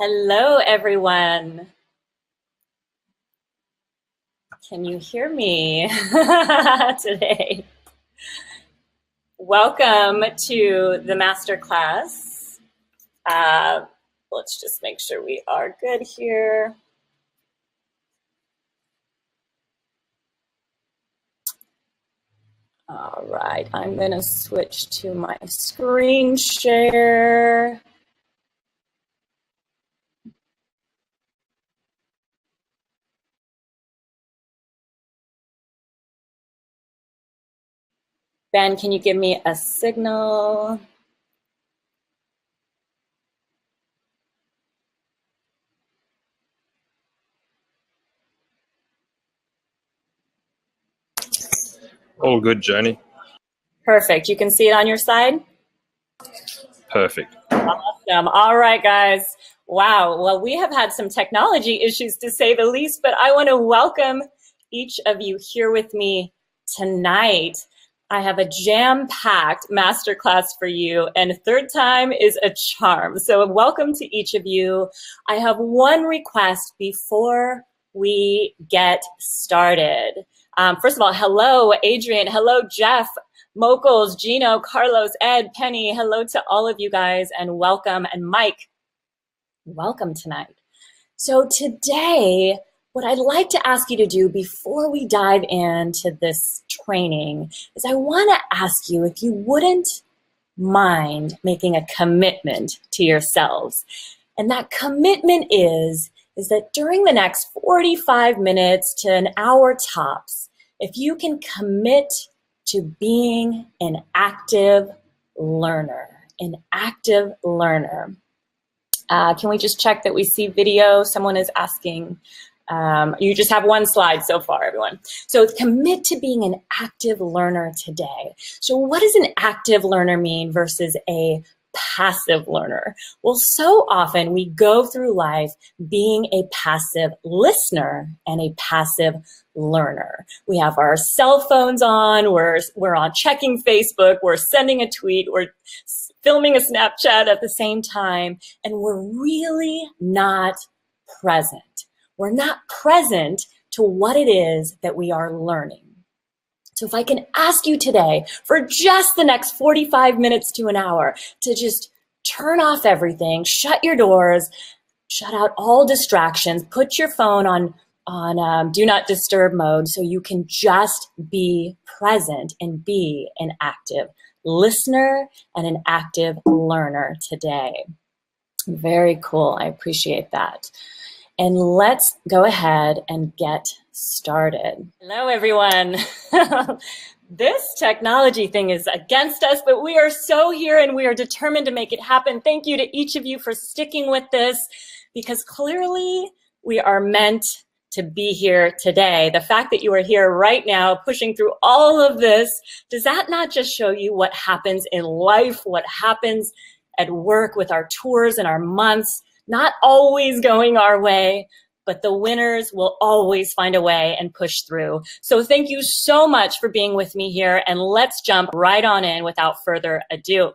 Hello, everyone. Can you hear me today? Welcome to the masterclass. Uh, let's just make sure we are good here. All right, I'm going to switch to my screen share. Ben, can you give me a signal? All good, Joni. Perfect. You can see it on your side? Perfect. Awesome. All right, guys. Wow. Well, we have had some technology issues to say the least, but I want to welcome each of you here with me tonight. I have a jam-packed masterclass for you, and third time is a charm. So welcome to each of you. I have one request before we get started. First of all, hello, Adrian. Hello, Jeff. Mokles, Gino, Carlos, Ed, Penny, hello to all of you guys and welcome. And Mike, welcome tonight. So today, what I'd like to ask you to do before we dive into this training is I want to ask you if you wouldn't mind making a commitment to yourselves. And that commitment is that during the next 45 minutes to an hour tops, if you can commit to being an active learner, Can we just check that we see video? Someone is asking. You just have one slide so far, everyone. So commit to being an active learner today. So what does an active learner mean versus a passive learner? Well, so often we go through life being a passive listener and a passive learner. We have our cell phones on, we're on checking Facebook, we're sending a tweet, we're filming a Snapchat at the same time, and we're really not present. We're not present to what it is that we are learning. So if I can ask you today for just the next 45 minutes to an hour to just turn off everything, shut your doors, shut out all distractions, put your phone on do not disturb mode so you can just be present and be an active listener and an active learner today. Very cool. I appreciate that. And let's go ahead and get started. Hello, everyone. This technology thing is against us, but we are so here and we are determined to make it happen. Thank you to each of you for sticking with this because clearly we are meant to be here today. The fact that you are here right now pushing through all of this, does that not just show you what happens in life, what happens at work with our tours and our months? Not always going our way, but the winners will always find a way and push through. So thank you so much for being with me here, and let's jump right on in without further ado.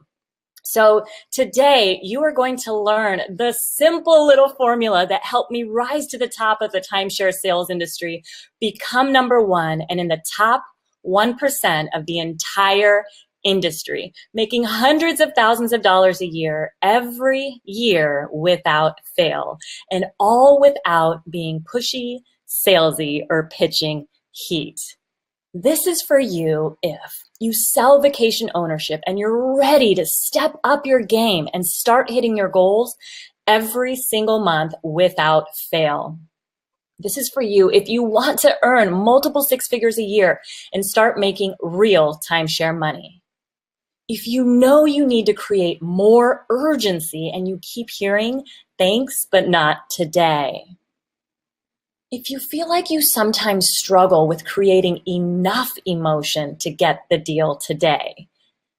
So today you are going to learn the simple little formula that helped me rise to the top of the timeshare sales industry, become number one, and in the top 1% of the entire industry, making hundreds of thousands of dollars a year, every year without fail, and all without being pushy, salesy, or pitching heat. This is for you if you sell vacation ownership and you're ready to step up your game and start hitting your goals every single month without fail. This is for you if you want to earn multiple six figures a year and start making real timeshare money. If you know you need to create more urgency and you keep hearing, thanks, but not today. If you feel like you sometimes struggle with creating enough emotion to get the deal today.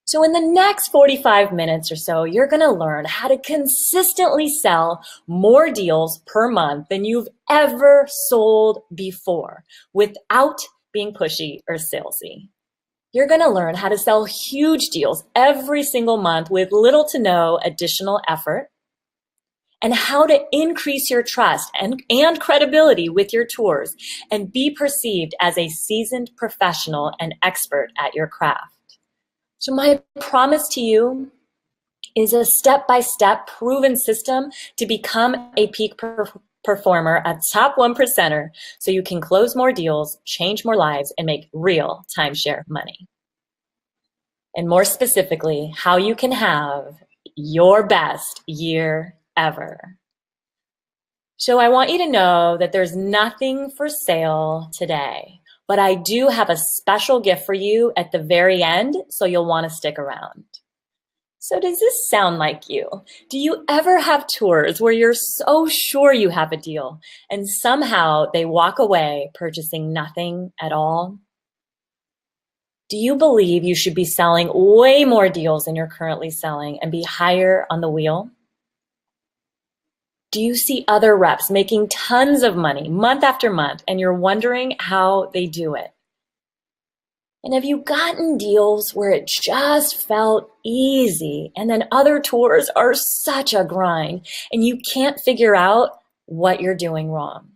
So in the next 45 minutes or so, you're going to learn how to consistently sell more deals per month than you've ever sold before without being pushy or salesy. You're going to learn how to sell huge deals every single month with little to no additional effort. and how to increase your trust and credibility with your tours and be perceived as a seasoned professional and expert at your craft. So my promise to you is a step-by-step proven system to become a peak performer, a top 1%er, so you can close more deals, change more lives, and make real timeshare money. And more specifically, how you can have your best year ever. So I want you to know that there's nothing for sale today, but I do have a special gift for you at the very end, so you'll want to stick around. So does this sound like you? Do you ever have tours where you're so sure you have a deal and somehow they walk away purchasing nothing at all? Do you believe you should be selling way more deals than you're currently selling and be higher on the wheel? Do you see other reps making tons of money month after month and you're wondering how they do it? And have you gotten deals where it just felt easy and then other tours are such a grind and you can't figure out what you're doing wrong?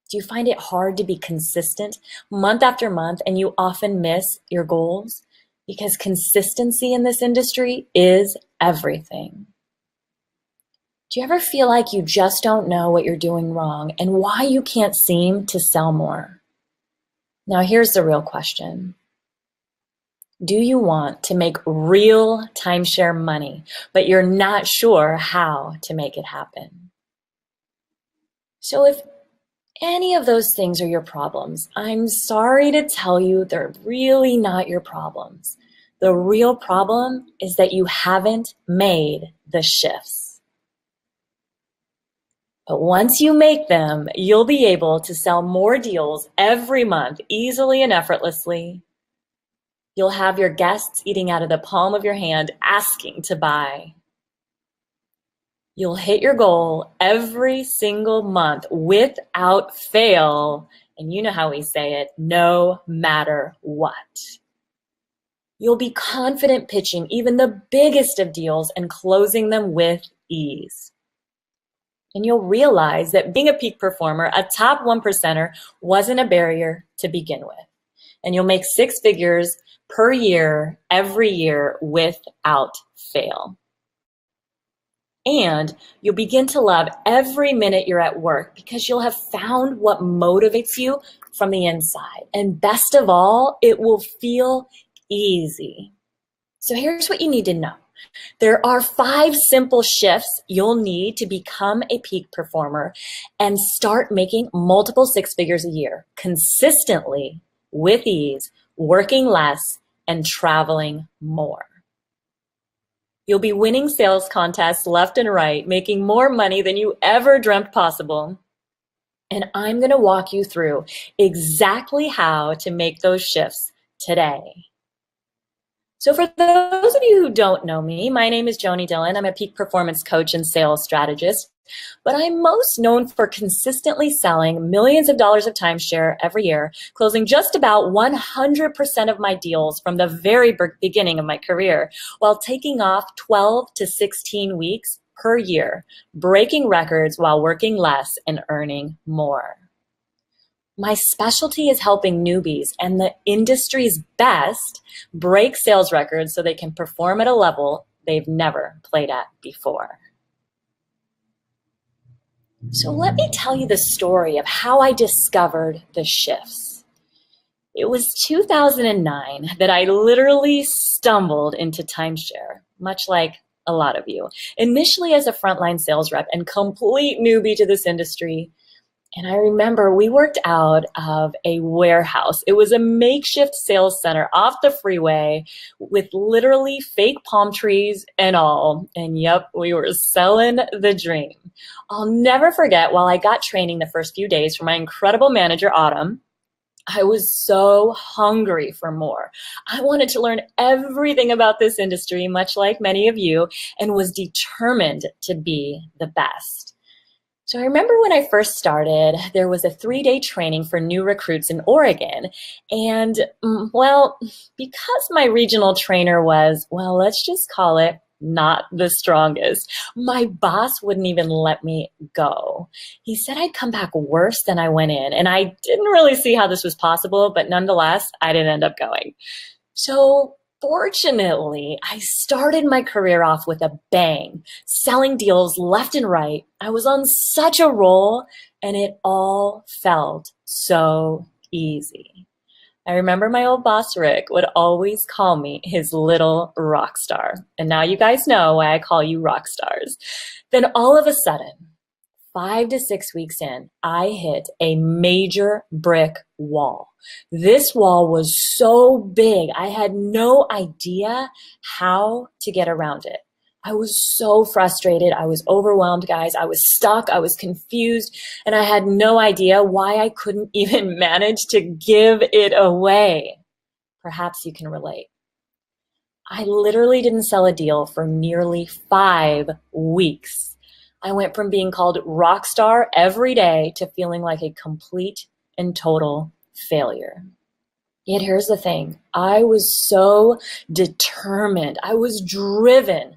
Do you find it hard to be consistent month after month and you often miss your goals? Because consistency in this industry is everything. Do you ever feel like you just don't know what you're doing wrong and why you can't seem to sell more? Now here's the real question. Do you want to make real timeshare money, but you're not sure how to make it happen? So if any of those things are your problems, I'm sorry to tell you they're really not your problems. The real problem is that you haven't made the shifts. But once you make them, you'll be able to sell more deals every month easily and effortlessly. You'll have your guests eating out of the palm of your hand, asking to buy. You'll hit your goal every single month without fail. And you know how we say it, no matter what. You'll be confident pitching even the biggest of deals and closing them with ease. And you'll realize that being a peak performer, a top 1%er, wasn't a barrier to begin with. And you'll make 6 figures per year, every year, without fail. And you'll begin to love every minute you're at work because you'll have found what motivates you from the inside. And best of all, it will feel easy. So here's what you need to know. There are 5 simple shifts you'll need to become a peak performer and start making multiple 6 figures a year consistently, with ease, working less, and traveling more. You'll be winning sales contests left and right, making more money than you ever dreamt possible. And I'm going to walk you through exactly how to make those shifts today. So for those of you who don't know me, my name is Joni Dillon. I'm a peak performance coach and sales strategist, but I'm most known for consistently selling millions of dollars of timeshare every year, closing just about 100% of my deals from the very beginning of my career, while taking off 12 to 16 weeks per year, breaking records while working less and earning more. My specialty is helping newbies and the industry's best break sales records so they can perform at a level they've never played at before. So let me tell you the story of how I discovered the shifts. It was 2009 that I literally stumbled into timeshare, much like a lot of you, initially as a frontline sales rep and complete newbie to this industry. And I remember we worked out of a warehouse. It was a makeshift sales center off the freeway with literally fake palm trees and all. And yep, we were selling the dream. I'll never forget, while I got training the first few days from my incredible manager, Autumn, I was so hungry for more. I wanted to learn everything about this industry, much like many of you, and was determined to be the best. So I remember when I first started, there was a 3-day training for new recruits in Oregon. And well, because my regional trainer was, well, let's just call it not the strongest. My boss wouldn't even let me go. He said I'd come back worse than I went in, and I didn't really see how this was possible, but nonetheless, I didn't end up going. So fortunately, I started my career off with a bang, selling deals left and right. I was on such a roll, and it all felt so easy. I remember my old boss, Rick, would always call me his little rock star. And now you guys know why I call you rock stars. Then all of a sudden, 5 to 6 weeks in, I hit a major brick wall. This wall was so big, I had no idea how to get around it. I was so frustrated. I was overwhelmed, guys. I was stuck. I was confused. And I had no idea why I couldn't even manage to give it away. Perhaps you can relate. I literally didn't sell a deal for nearly 5 weeks. I went from being called rock star every day to feeling like a complete and total failure. Yet here's the thing. I was so determined. I was driven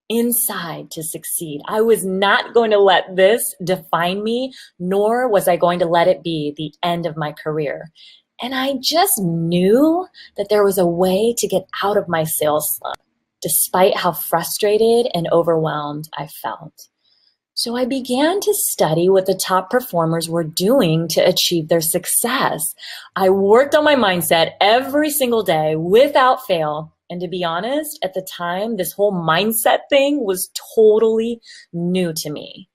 inside to succeed. I was not going to let this define me, nor was I going to let it be the end of my career. And I just knew that there was a way to get out of my sales slump, despite how frustrated and overwhelmed I felt. So I began to study what the top performers were doing to achieve their success. I worked on my mindset every single day without fail. And to be honest, at the time, this whole mindset thing was totally new to me.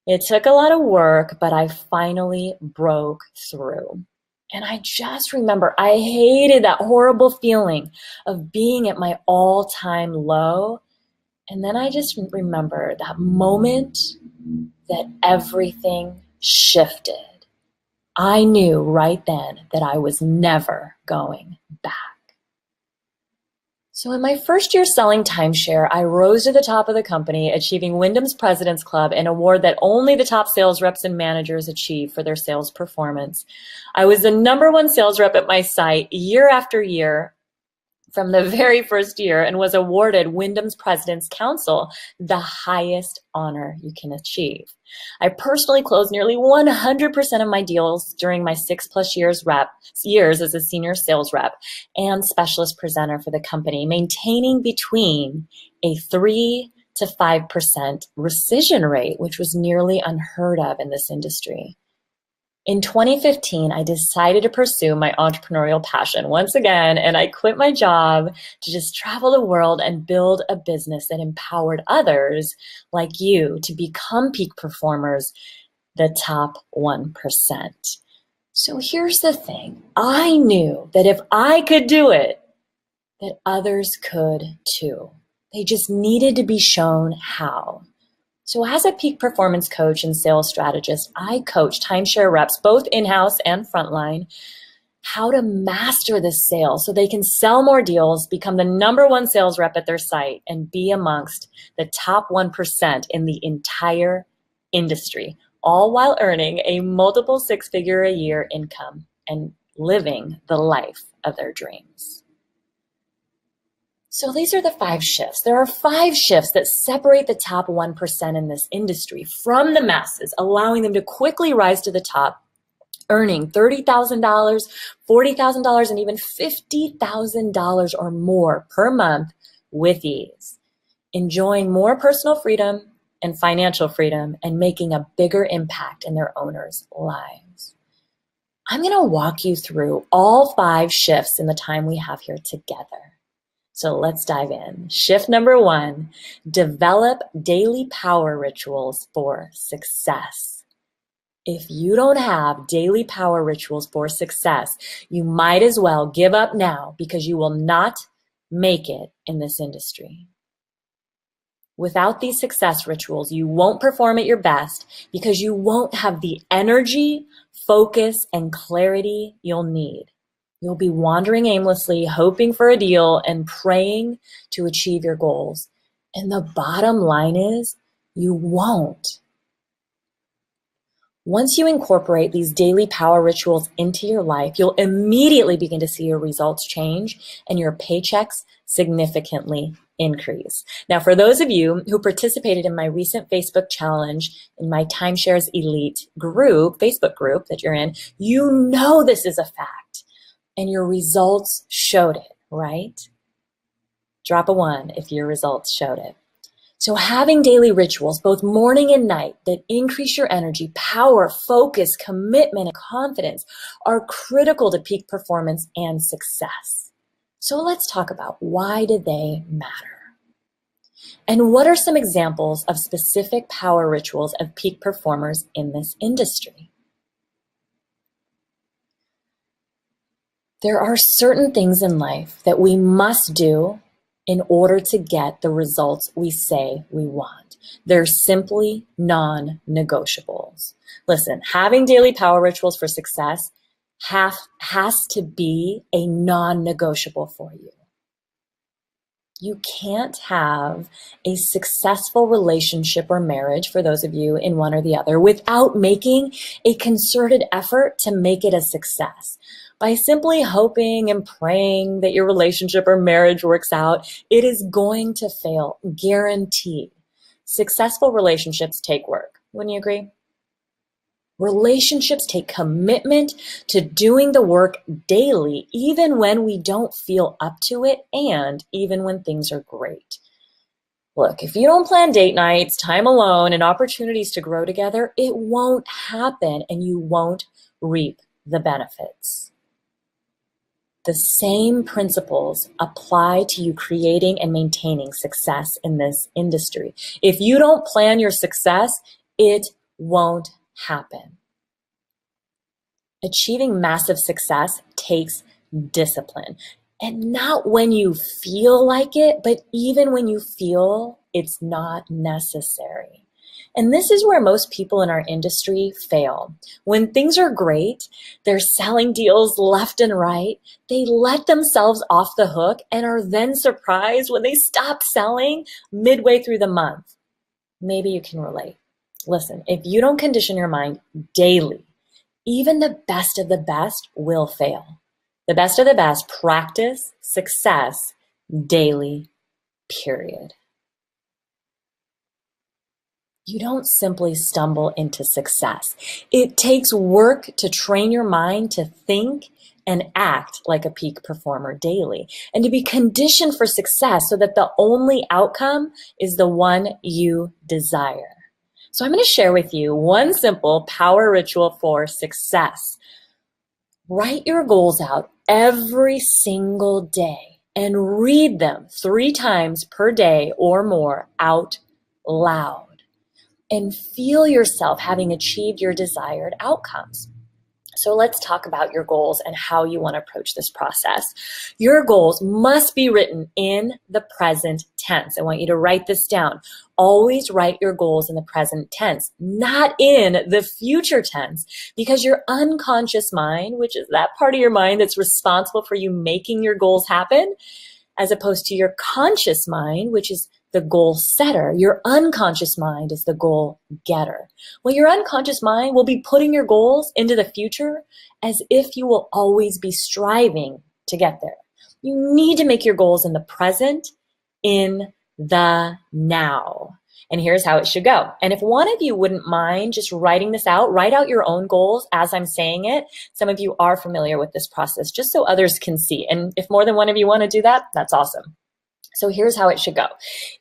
It took a lot of work, but I finally broke through. And I just remember I hated that horrible feeling of being at my all-time low. And then I just remember that moment that everything shifted. I knew right then that I was never going back. So in my first year selling timeshare, I rose to the top of the company, achieving Wyndham's President's Club, an award that only the top sales reps and managers achieve for their sales performance. I was the #1 sales rep at my site year after year from the very first year and was awarded Wyndham's President's Council, the highest honor you can achieve. I personally closed nearly 100% of my deals during my 6+ years as a senior sales rep and specialist presenter for the company, maintaining between a 3 to 5% rescission rate, which was nearly unheard of in this industry. In 2015, I decided to pursue my entrepreneurial passion once again, and I quit my job to just travel the world and build a business that empowered others like you to become peak performers, the top 1%. So here's the thing. I knew that if I could do it, that others could too. They just needed to be shown how. So as a peak performance coach and sales strategist, I coach timeshare reps, both in-house and frontline, how to master this sale so they can sell more deals, become the #1 sales rep at their site, and be amongst the top 1% in the entire industry, all while earning a multiple 6-figure a year income and living the life of their dreams. So these are the 5 shifts. There are 5 shifts that separate the top 1% in this industry from the masses, allowing them to quickly rise to the top, earning $30,000, $40,000, and even $50,000 or more per month with ease, enjoying more personal freedom and financial freedom, and making a bigger impact in their owners' lives. I'm going to walk you through all 5 shifts in the time we have here together. So let's dive in. Shift #1, develop daily power rituals for success. If you don't have daily power rituals for success, you might as well give up now, because you will not make it in this industry. Without these success rituals, you won't perform at your best, because you won't have the energy, focus, and clarity you'll need. You'll be wandering aimlessly, hoping for a deal and praying to achieve your goals. And the bottom line is, you won't. Once you incorporate these daily power rituals into your life, you'll immediately begin to see your results change and your paychecks significantly increase. Now, for those of you who participated in my recent Facebook challenge in my Timeshares Elite group, Facebook group that you're in, you know this is a fact and your results showed it, right? Drop a 1 if your results showed it. So having daily rituals, both morning and night, that increase your energy, power, focus, commitment, and confidence are critical to peak performance and success. So let's talk about why do they matter? And what are some examples of specific power rituals of peak performers in this industry? There are certain things in life that we must do in order to get the results we say we want. They're simply non-negotiables. Listen, having daily power rituals for success has to be a non-negotiable for you. You can't have a successful relationship or marriage, for those of you in one or the other, without making a concerted effort to make it a success. By simply hoping and praying that your relationship or marriage works out, it is going to fail, guaranteed. Successful relationships take work. Wouldn't you agree? Relationships take commitment to doing the work daily, even when we don't feel up to it and even when things are great. Look, if you don't plan date nights, time alone, and opportunities to grow together, it won't happen and you won't reap the benefits. The same principles apply to you creating and maintaining success in this industry. If you don't plan your success, it won't happen. Achieving massive success takes discipline. And not when you feel like it, but even when you feel it's not necessary. And this is where most people in our industry fail. When things are great, they're selling deals left and right. They let themselves off the hook and are then surprised when they stop selling midway through the month. Maybe you can relate. Listen, if you don't condition your mind daily, even the best of the best will fail. The best of the best practice success daily, period. You don't simply stumble into success. It takes work to train your mind to think and act like a peak performer daily, and to be conditioned for success so that the only outcome is the one you desire. So I'm going to share with you one simple power ritual for success. Write your goals out every single day and read them 3 times per day or more out loud. And feel yourself having achieved your desired outcomes. So let's talk about your goals and how you want to approach this process. Your goals must be written in the present tense. I want you to write this down. Always write your goals in the present tense, not in the future tense, because your unconscious mind, which is that part of your mind that's responsible for you making your goals happen, as opposed to your conscious mind, which is the goal setter. Your unconscious mind is the goal getter. Well, your unconscious mind will be putting your goals into the future as if you will always be striving to get there. You need to make your goals in the present, in the now. And here's how it should go. And if one of you wouldn't mind just writing this out, write out your own goals as I'm saying it. Some of you are familiar with this process, just so others can see. And if more than one of you want to do that, that's awesome. So here's how it should go.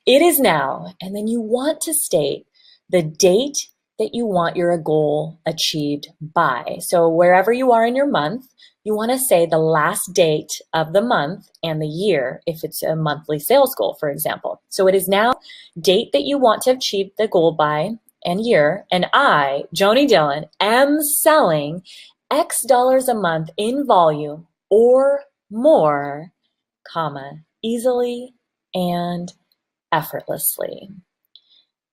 It is now, and then you want to state the date that you want your goal achieved by. So wherever you are in your month, you want to say the last date of the month and the year if it's a monthly sales goal, for example. So it is now date that you want to achieve the goal by and year, and I, Joni Dillon, am selling X dollars a month in volume or more, comma, easily and effortlessly.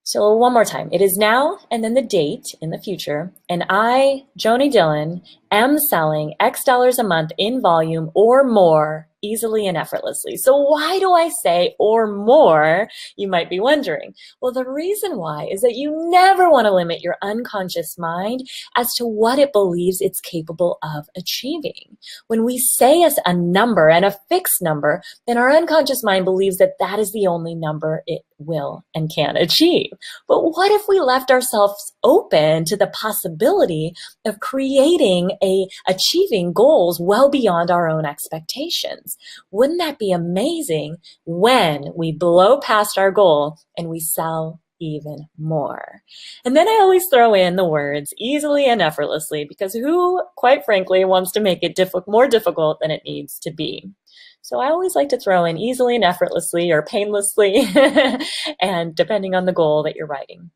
So one more time, it is now and then the date in the future, and I, Joni Dillon, am selling X dollars a month in volume or more, easily and effortlessly. So why do I say or more, you might be wondering? Well, the reason why is that you never want to limit your unconscious mind as to what it believes it's capable of achieving. When we say as a number and a fixed number, then our unconscious mind believes that that is the only number it will and can achieve. But what if we left ourselves open to the possibility of achieving goals well beyond our own expectations? Wouldn't that be amazing when we blow past our goal and we sell even more? And then I always throw in the words easily and effortlessly, because who, quite frankly, wants to make it more difficult than it needs to be? So I always like to throw in easily and effortlessly or painlessly, and depending on the goal that you're writing.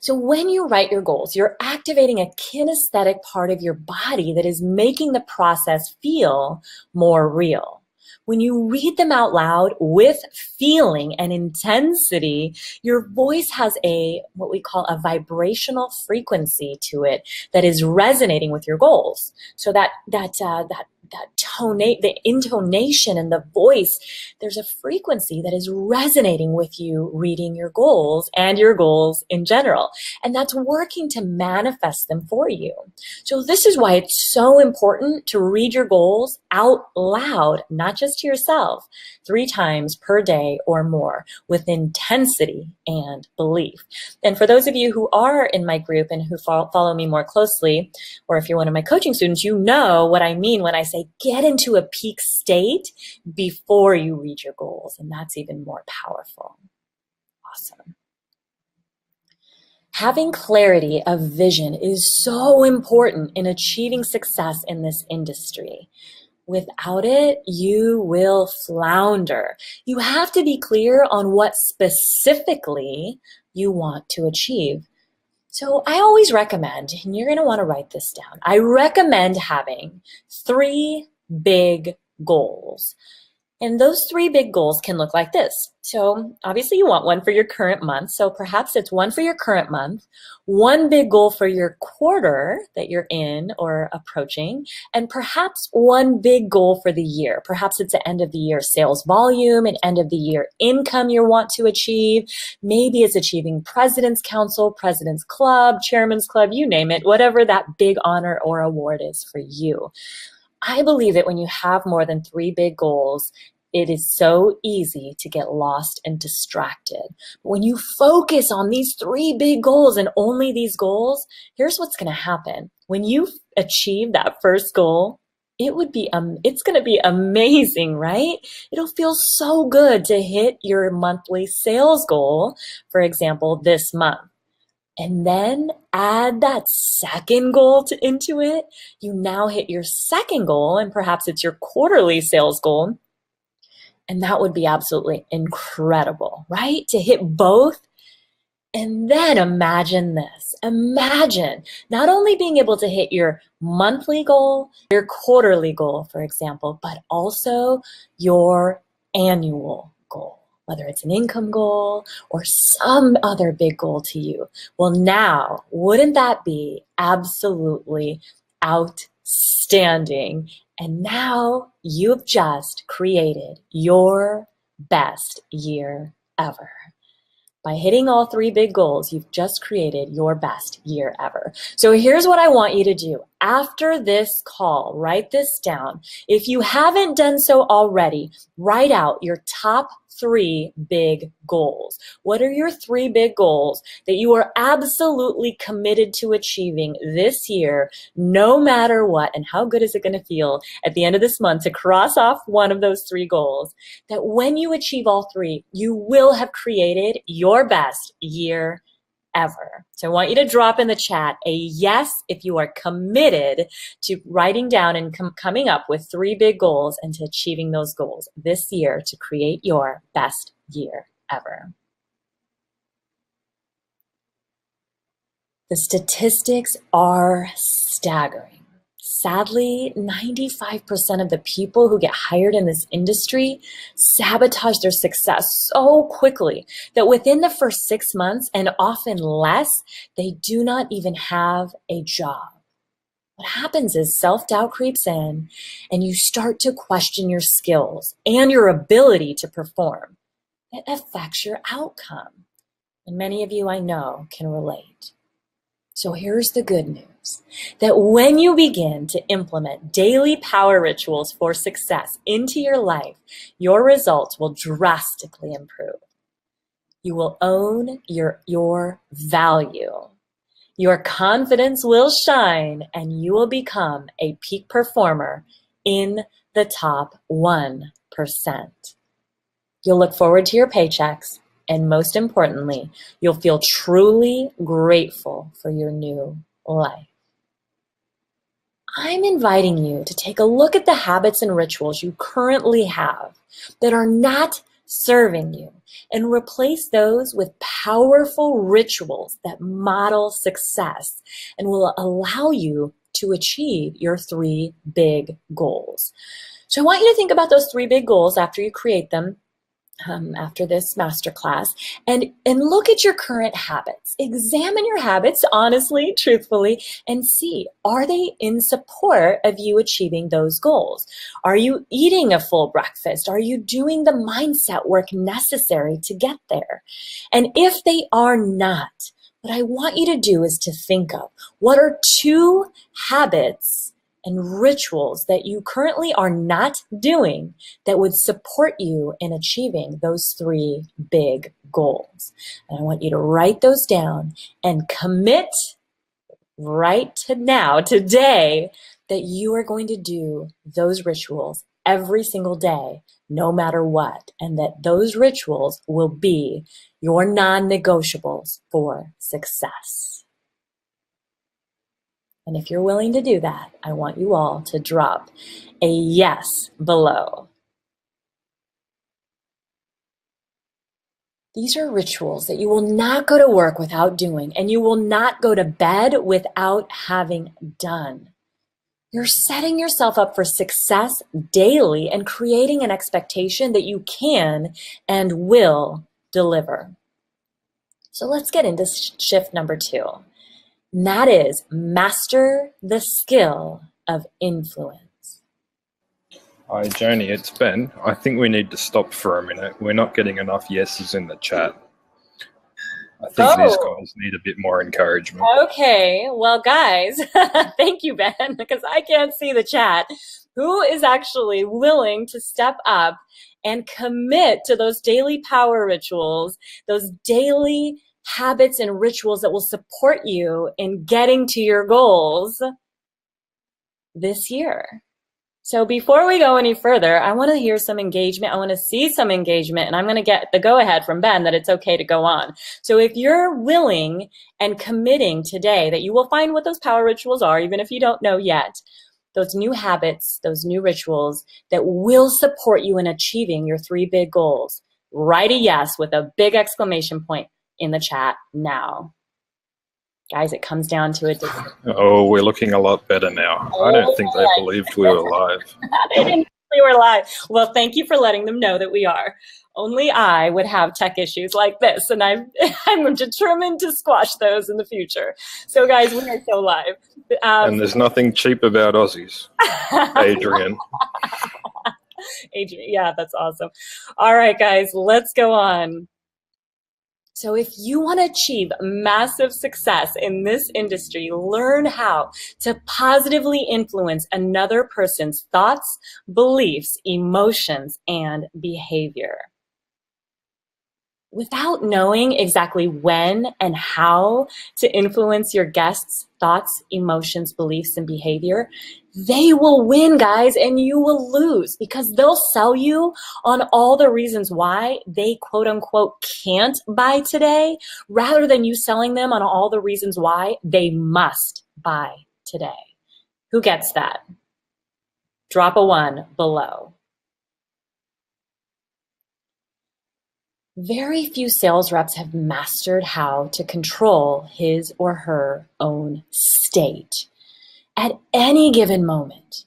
So when you write your goals, you're activating a kinesthetic part of your body that is making the process feel more real. When you read them out loud with feeling and intensity, your voice has what we call a vibrational frequency to it that is resonating with your goals. So the intonation and the voice, there's a frequency that is resonating with you reading your goals and your goals in general. And that's working to manifest them for you. So this is why it's so important to read your goals out loud, not just to yourself, 3 times per day or more with intensity and belief. And for those of you who are in my group and who follow me more closely, or if you're one of my coaching students, you know what I mean when I say get into a peak state before you read your goals. And that's even more powerful. Awesome. Having clarity of vision is so important in achieving success in this industry. Without it, you will flounder. You have to be clear on what specifically you want to achieve. So I always recommend, and you're going to want to write this down, I recommend having 3 big goals. And those 3 big goals can look like this. So obviously you want one for your current month. So perhaps it's one for your current month, 1 big goal for your quarter that you're in or approaching, and perhaps 1 big goal for the year. Perhaps it's the end of the year sales volume, an end of the year income you want to achieve. Maybe it's achieving President's Council, President's Club, Chairman's Club, you name it, whatever that big honor or award is for you. I believe that when you have more than 3 big goals, it is so easy to get lost and distracted. But when you focus on these 3 big goals and only these goals, here's what's going to happen. When you achieve that first goal, it's going to be amazing, right? It'll feel so good to hit your monthly sales goal, for example, this month. And then add that second goal into it. You now hit your second goal, and perhaps it's your quarterly sales goal. And that would be absolutely incredible, right? To hit both. And then imagine this. Imagine not only being able to hit your monthly goal, your quarterly goal, for example, but also your annual goal, whether it's an income goal or some other big goal to you. Well, now, wouldn't that be absolutely outstanding? And now you've just created your best year ever. By hitting all 3 big goals, you've just created your best year ever. So here's what I want you to do. After this call, write this down. If you haven't done so already, write out your top 3 big goals. What are your 3 big goals that you are absolutely committed to achieving this year, no matter what? And how good is it going to feel at the end of this month to cross off one of those 3 goals? That when you achieve all 3, you will have created your best year ever. So I want you to drop in the chat a yes if you are committed to writing down and coming up with 3 big goals and to achieving those goals this year to create your best year ever. The statistics are staggering. Sadly, 95% of the people who get hired in this industry sabotage their success so quickly that within the first 6 months, and often less, they do not even have a job. what happens is self-doubt creeps in and you start to question your skills and your ability to perform. It affects your outcome. And many of you I know can relate. So here's the good news, that when you begin to implement daily power rituals for success into your life, your results will drastically improve. You will own your value. Your confidence will shine and you will become a peak performer in the top 1%. You'll look forward to your paychecks, and most importantly, you'll feel truly grateful for your new life. I'm inviting you to take a look at the habits and rituals you currently have that are not serving you and replace those with powerful rituals that model success and will allow you to achieve your 3 big goals. So I want you to think about those 3 big goals after you create them. After this masterclass, and look at your current habits. Examine your habits honestly, truthfully, and see, are they in support of you achieving those goals? Are you eating a full breakfast? Are you doing the mindset work necessary to get there? And if they are not, what I want you to do is to think of what are 2 habits and rituals that you currently are not doing that would support you in achieving those 3 big goals. And I want you to write those down and commit right to now, today, that you are going to do those rituals every single day, no matter what, and that those rituals will be your non-negotiables for success. And if you're willing to do that, I want you all to drop a yes below. These are rituals that you will not go to work without doing, and you will not go to bed without having done. You're setting yourself up for success daily and creating an expectation that you can and will deliver. So let's get into shift number 2. And that is master the skill of influence. Hi, Joni, it's Ben. I think we need to stop for a minute. We're not getting enough yeses in the chat. I think these guys need a bit more encouragement. Okay, well, guys, thank you, Ben, because I can't see the chat. Who is actually willing to step up and commit to those daily power rituals, those daily habits and rituals that will support you in getting to your goals this year? So before we go any further, I want to hear some engagement. I want to see some engagement, and I'm going to get the go-ahead from Ben that it's okay to go on. So if you're willing and committing today that you will find what those power rituals are, even if you don't know yet, those new habits, those new rituals that will support you in achieving your 3 big goals, write a yes with a big exclamation point in the chat now. Guys, it comes down to it. Oh, we're looking a lot better now. I don't think they believed we were live. They didn't think we were live. Well, thank you for letting them know that we are. Only I would have tech issues like this, and I'm determined to squash those in the future. So, guys, we are so live. And there's nothing cheap about Aussies. Adrian. Adrian, yeah, that's awesome. All right, guys, let's go on. So if you want to achieve massive success in this industry, learn how to positively influence another person's thoughts, beliefs, emotions, and behavior. Without knowing exactly when and how to influence your guests' thoughts, emotions, beliefs, and behavior, they will win, guys, and you will lose because they'll sell you on all the reasons why they quote unquote can't buy today, rather than you selling them on all the reasons why they must buy today. Who gets that? Drop a 1 below. Very few sales reps have mastered how to control his or her own state at any given moment.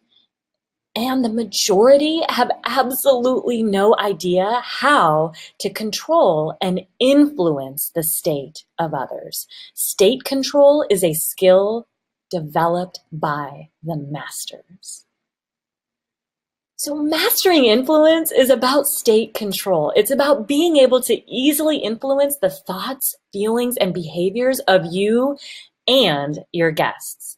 And the majority have absolutely no idea how to control and influence the state of others. State control is a skill developed by the masters. So mastering influence is about state control. It's about being able to easily influence the thoughts, feelings, and behaviors of you and your guests.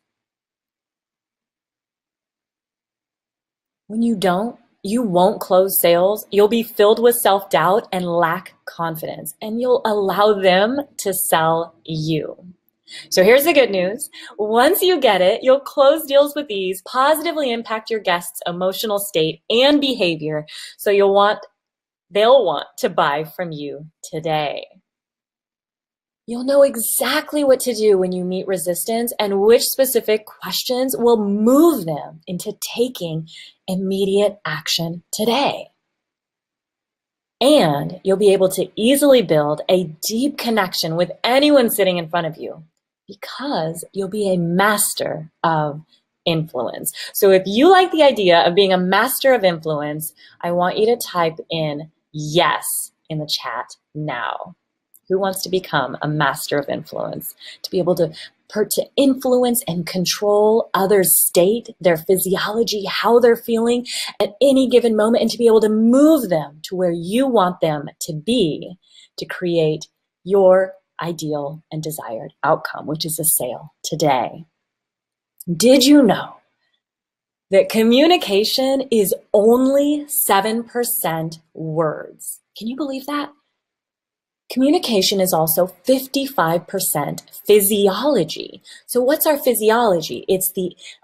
When you don't, you won't close sales. You'll be filled with self-doubt and lack confidence, and you'll allow them to sell you. So here's the good news. Once you get it, you'll close deals with ease, positively impact your guests' emotional state and behavior, so they'll want to buy from you today. You'll know exactly what to do when you meet resistance and which specific questions will move them into taking immediate action today. And you'll be able to easily build a deep connection with anyone sitting in front of you, because you'll be a master of influence. So if you like the idea of being a master of influence, I want you to type in yes in the chat now. Who wants to become a master of influence? To be able to influence and control others' state, their physiology, how they're feeling at any given moment, and to be able to move them to where you want them to be to create your ideal and desired outcome, which is a sale today. Did you know that communication is only 7% words? Can you believe that? Communication is also 55% physiology. So what's our physiology? It's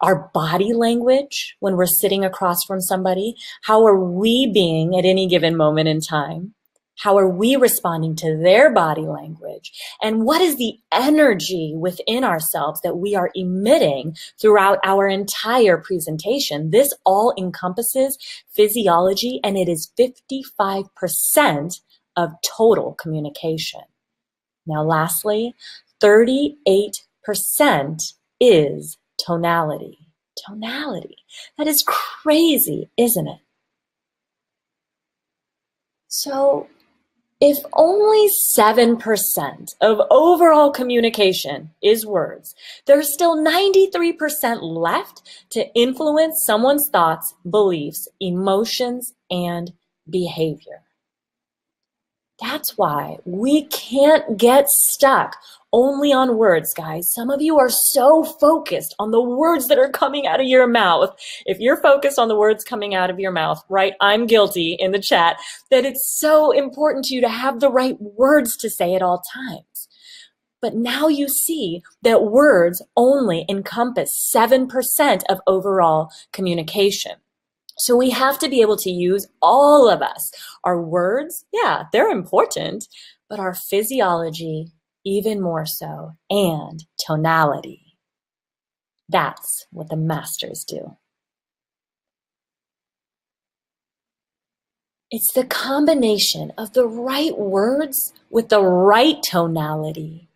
our body language when we're sitting across from somebody. How are we being at any given moment in time? How are we responding to their body language? And what is the energy within ourselves that we are emitting throughout our entire presentation? This all encompasses physiology, and it is 55% of total communication. Now, lastly, 38% is tonality. Tonality. That is crazy, isn't it? So, if only 7% of overall communication is words, there's still 93% left to influence someone's thoughts, beliefs, emotions, and behavior. That's why we can't get stuck only on words, guys. Some of you are so focused on the words that are coming out of your mouth. If you're focused on the words coming out of your mouth, right, I'm guilty in the chat, that it's so important to you to have the right words to say at all times. But now you see that words only encompass 7% of overall communication. So we have to be able to use all of us. Our words, yeah, they're important, but our physiology even more so, and tonality. That's what the masters do. It's the combination of the right words with the right tonality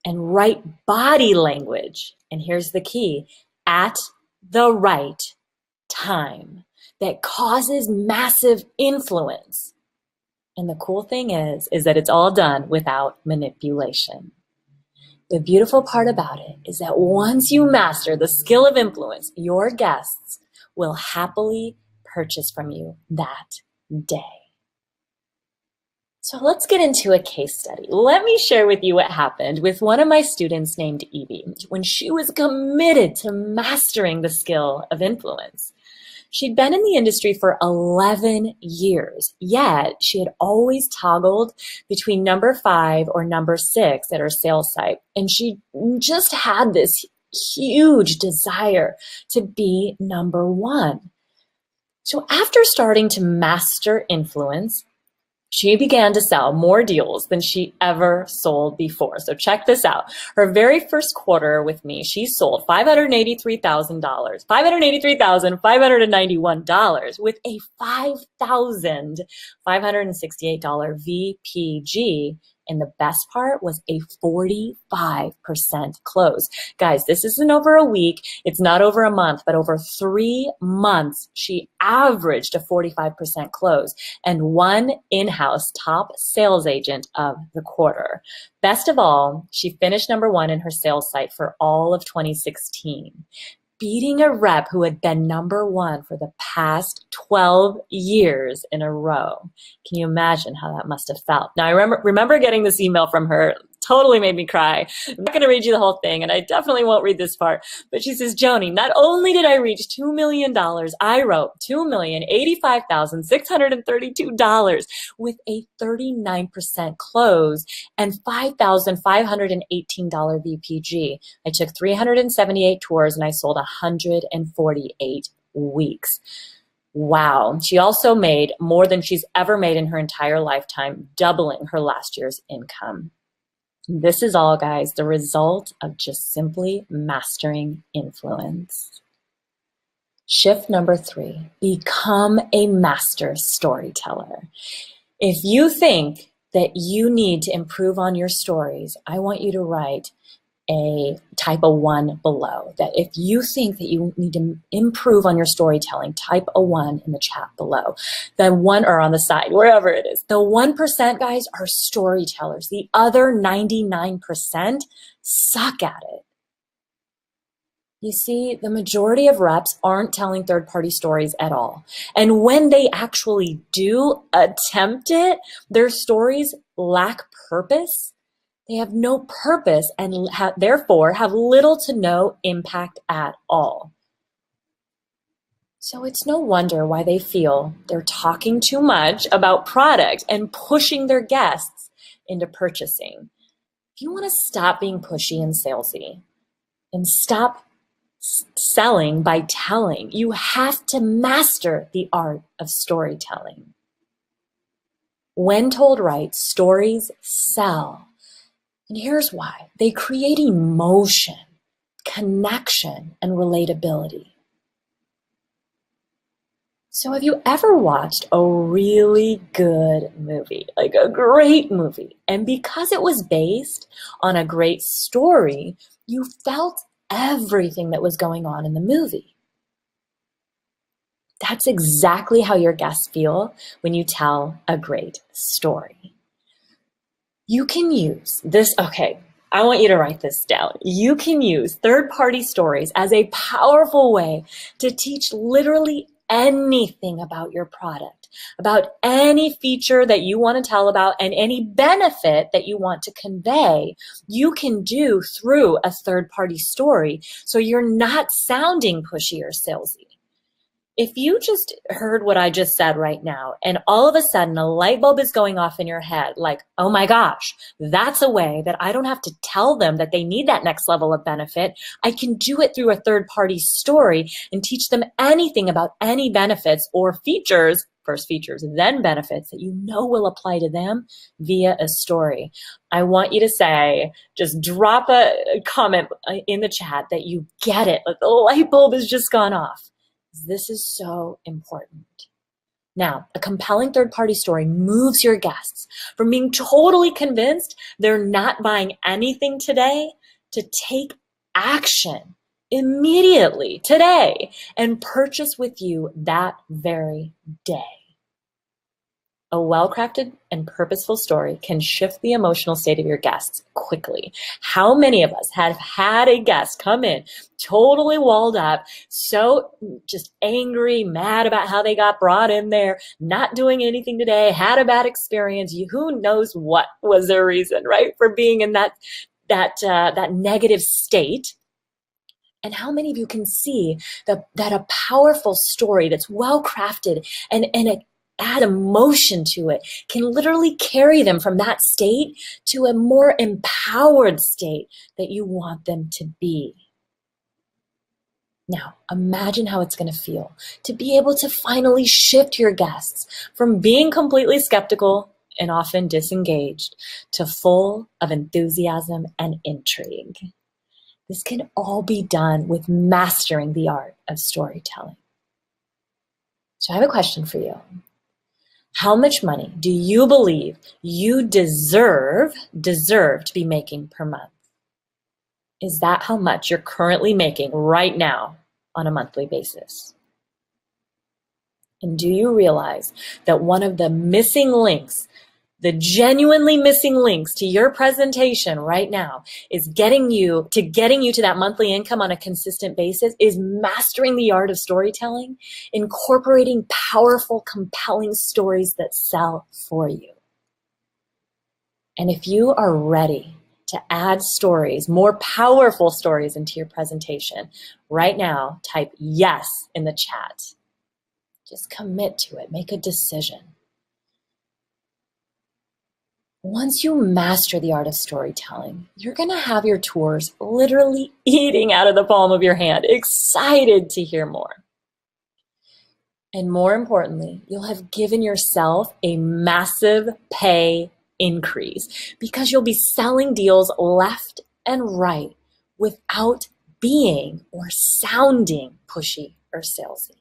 and right body language. And here's the key, at the right time, that causes massive influence. And the cool thing is that it's all done without manipulation. The beautiful part about it is that once you master the skill of influence, your guests will happily purchase from you that day. So let's get into a case study. Let me share with you what happened with one of my students named Evie when she was committed to mastering the skill of influence. She'd been in the industry for 11 years, yet she had always toggled between number 5 or number 6 at her sales site. And she just had this huge desire to be number 1. So after starting to master influence, she began to sell more deals than she ever sold before. So check this out. Her very first quarter with me, she sold $583,591 with a $5,568 VPG And the best part was a 45% close. Guys, this isn't over a week. It's not over a month, but over 3 months, she averaged a 45% close and won in-house top sales agent of the quarter. Best of all, she finished #1 in her sales site for all of 2016. Beating a rep who had been #1 for the past 12 years in a row. Can you imagine how that must have felt? Now, I remember getting this email from her. Totally made me cry. I'm not going to read you the whole thing, and I definitely won't read this part. But she says, Joni, not only did I reach $2 million, I wrote $2,085,632 with a 39% close and $5,518 VPG. I took 378 tours, and I sold 148 weeks. Wow. She also made more than she's ever made in her entire lifetime, doubling her last year's income. This is all, guys, the result of just simply mastering influence. Shift number 3, become a master storyteller. If you think that you need to improve on your stories, I want you to write a type a 1 below. That if you think that you need to improve on your storytelling, type a 1 in the chat below. The 1 or on the side, wherever it is. The 1%, guys, are storytellers. The other 99% suck at it. You see, the majority of reps aren't telling third-party stories at all. And when they actually do attempt it, their stories lack purpose. They have no purpose and therefore have little to no impact at all. So it's no wonder why they feel they're talking too much about product and pushing their guests into purchasing. If you want to stop being pushy and salesy and stop selling by telling, you have to master the art of storytelling. When told right, stories sell. And here's why. They create emotion, connection, and relatability. So have you ever watched a really good movie, like a great movie, and because it was based on a great story, you felt everything that was going on in the movie? That's exactly how your guests feel when you tell a great story. You can use this, okay, I want you to write this down. You can use third-party stories as a powerful way to teach literally anything about your product, about any feature that you want to tell about and any benefit that you want to convey, you can do through a third-party story so you're not sounding pushy or salesy. If you just heard what I just said right now, and all of a sudden a light bulb is going off in your head, like, oh my gosh, that's a way that I don't have to tell them that they need that next level of benefit. I can do it through a third-party story and teach them anything about any benefits or features, first features, then benefits that you know will apply to them via a story. I want you to say, just drop a comment in the chat that you get it, like the light bulb has just gone off. This is so important. Now, a compelling third-party story moves your guests from being totally convinced they're not buying anything today to take action immediately today and purchase with you that very day. A well-crafted and purposeful story can shift the emotional state of your guests quickly. How many of us have had a guest come in totally walled up, so just angry, mad about how they got brought in there, not doing anything today, had a bad experience, who knows what was their reason, right, for being in that negative state. And how many of you can see that a powerful story that's well-crafted and add emotion to it can literally carry them from that state to a more empowered state that you want them to be. Now, imagine how it's going to feel to be able to finally shift your guests from being completely skeptical and often disengaged to full of enthusiasm and intrigue. This can all be done with mastering the art of storytelling. So I have a question for you. How much money do you believe you deserve to be making per month? Is that how much you're currently making right now on a monthly basis? And do you realize that one of the missing links, the genuinely missing links to your presentation right now is getting you to that monthly income on a consistent basis is mastering the art of storytelling, incorporating powerful, compelling stories that sell for you. And if you are ready to add stories, more powerful stories into your presentation, right now, type yes in the chat. Just commit to it, make a decision. Once you master the art of storytelling, you're going to have your tours literally eating out of the palm of your hand, excited to hear more. And more importantly, you'll have given yourself a massive pay increase because you'll be selling deals left and right without being or sounding pushy or salesy.